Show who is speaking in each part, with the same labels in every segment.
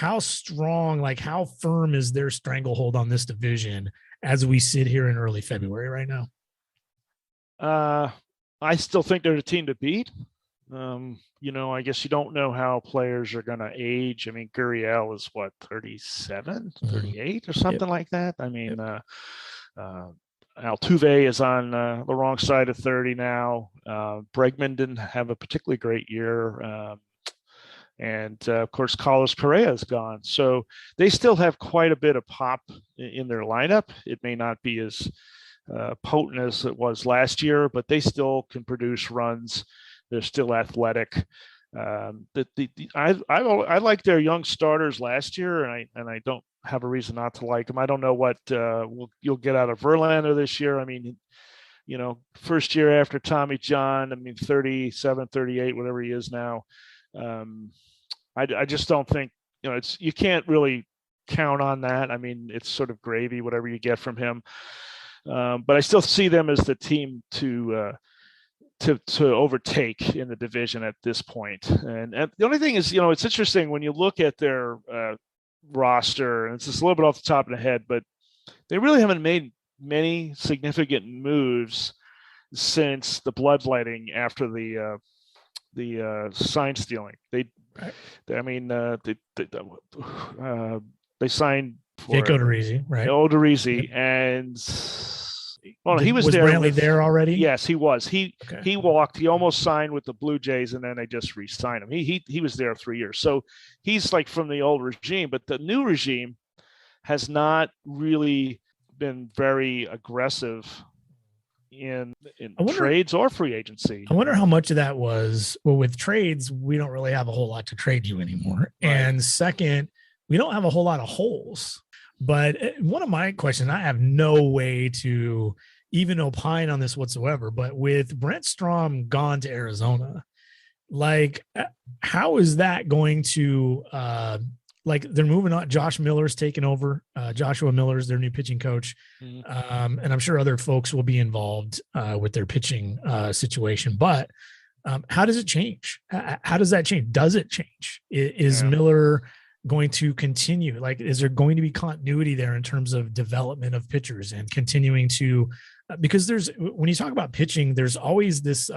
Speaker 1: how strong, like how firm is their stranglehold on this division as we sit here in early February right now?
Speaker 2: I still think they're the team to beat. I guess you don't know how players are going to age. I mean, Gurriel is what, 37, 38 or something like that. I mean, Altuve is on the wrong side of 30 now. Bregman didn't have a particularly great year. And of course, Carlos Correa is gone. So they still have quite a bit of pop in their lineup. It may not be as potent as it was last year, but they still can produce runs. They're still athletic. I like their young starters last year, and I don't have a reason not to like them. I don't know what you'll get out of Verlander this year. I mean, first year after Tommy John, I mean, 37, 38, whatever he is now. I just don't think, you can't really count on that. I mean, it's sort of gravy, whatever you get from him. But I still see them as the team to overtake in the division at this point. And the only thing is, it's interesting when you look at their roster, and it's just a little bit off the top of the head, but they really haven't made many significant moves since the bloodletting after the sign stealing. They signed for
Speaker 1: Jake Odorizzi, right?
Speaker 2: Odorizzi,
Speaker 1: yep.
Speaker 2: And he was there.
Speaker 1: Brantley there already?
Speaker 2: Yes, he was. He walked. He almost signed with the Blue Jays, and then they just re-signed him. He was there 3 years, so he's like from the old regime. But the new regime has not really been very aggressive in trades or free agency.
Speaker 1: I wonder how much of that was, well, with trades, we don't really have a whole lot to trade you anymore. Right. And second, we don't have a whole lot of holes. But one of my questions, I have no way to even opine on this whatsoever, but with Brent Strom gone to Arizona, like, how is that going to, they're moving on. Josh Miller's taken over. Joshua Miller's their new pitching coach. Mm-hmm. And I'm sure other folks will be involved with their pitching situation. But how does it change? How does that change? Does it change? Is Miller going to continue? Like, is there going to be continuity there in terms of development of pitchers and continuing to, because when you talk about pitching, there's always this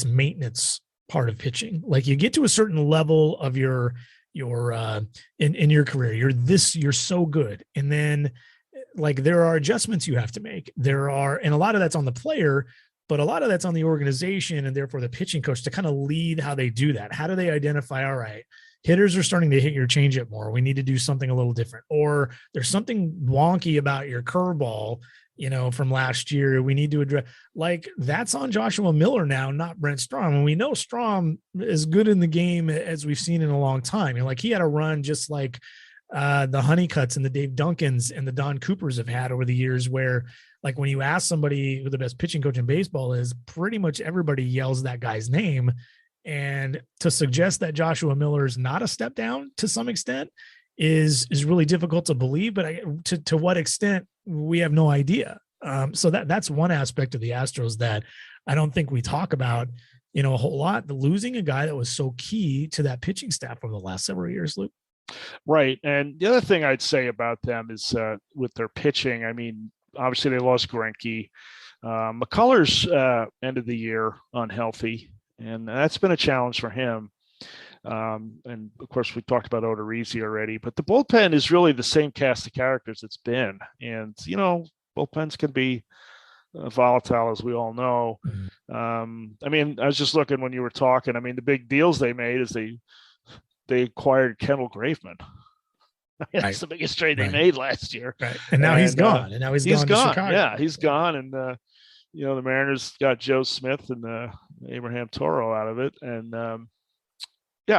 Speaker 1: maintenance part of pitching. Like, you get to a certain level of your in your career, you're so good. And then, like, there are adjustments you have to make. And a lot of that's on the player, but a lot of that's on the organization and therefore the pitching coach to kind of lead how they do that. How do they identify, all right, hitters are starting to hit your changeup more, we need to do something a little different, or there's something wonky about your curveball, from last year, we need to address. Like, that's on Joshua Miller now, not Brent Strom. And we know Strom is good in the game as we've seen in a long time. Like, he had a run just like the Honeycutts and the Dave Duncans and the Don Coopers have had over the years, where, like, when you ask somebody who the best pitching coach in baseball is, pretty much everybody yells that guy's name. And to suggest that Joshua Miller is not a step down to some extent is really difficult to believe, but to what extent, we have no idea. So that's one aspect of the Astros that I don't think we talk about, a whole lot. The losing a guy that was so key to that pitching staff over the last several years, Luke.
Speaker 2: Right. And the other thing I'd say about them is with their pitching, I mean, obviously they lost Greinke. McCullers ended the year unhealthy, and that's been a challenge for him. And of course, we talked about Odorizzi already, but the bullpen is really the same cast of characters it's been. And, bullpens can be volatile, as we all know. Mm-hmm. I mean, I was just looking when you were talking. I mean, the big deals they made is they acquired Kendall Graveman. That's the biggest trade they made last year.
Speaker 1: Right. And now he's gone. And now he's gone to Chicago.
Speaker 2: Yeah, he's gone. And, the Mariners got Joe Smith and Abraham Toro out of it. And,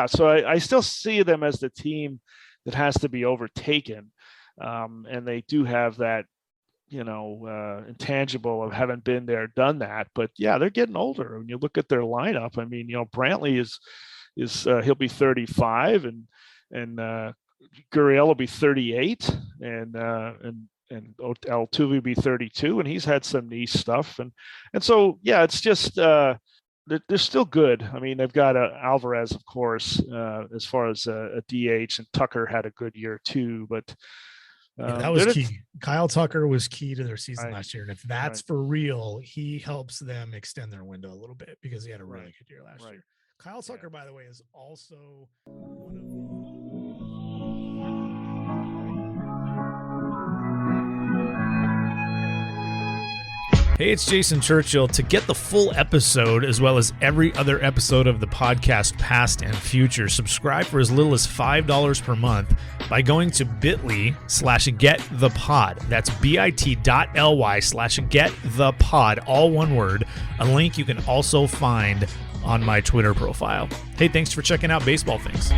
Speaker 2: so I still see them as the team that has to be overtaken. And they do have that, intangible of having been there, done that. But yeah, they're getting older. When you look at their lineup, I mean, Brantley is he'll be 35 and Gurriel will be 38 and Altuve will be 32, and he's had some knee stuff. And so, yeah, it's just, they're still good. I mean, they've got Alvarez, of course, as far as a DH, and Tucker had a good year too. But
Speaker 1: that was key. Kyle Tucker was key to their season
Speaker 2: Right.
Speaker 1: last year, and if that's for real, he helps them extend their window a little bit because he had a really good year last year. Kyle Tucker, by the way, is also one of Hey, it's Jason Churchill. To get the full episode, as well as every other episode of the podcast, past and future, subscribe for as little as $5 per month by going to bit.ly/getthepod. That's bit.ly/getthepod, all one word. A link you can also find on my Twitter profile. Hey, thanks for checking out Baseball Things.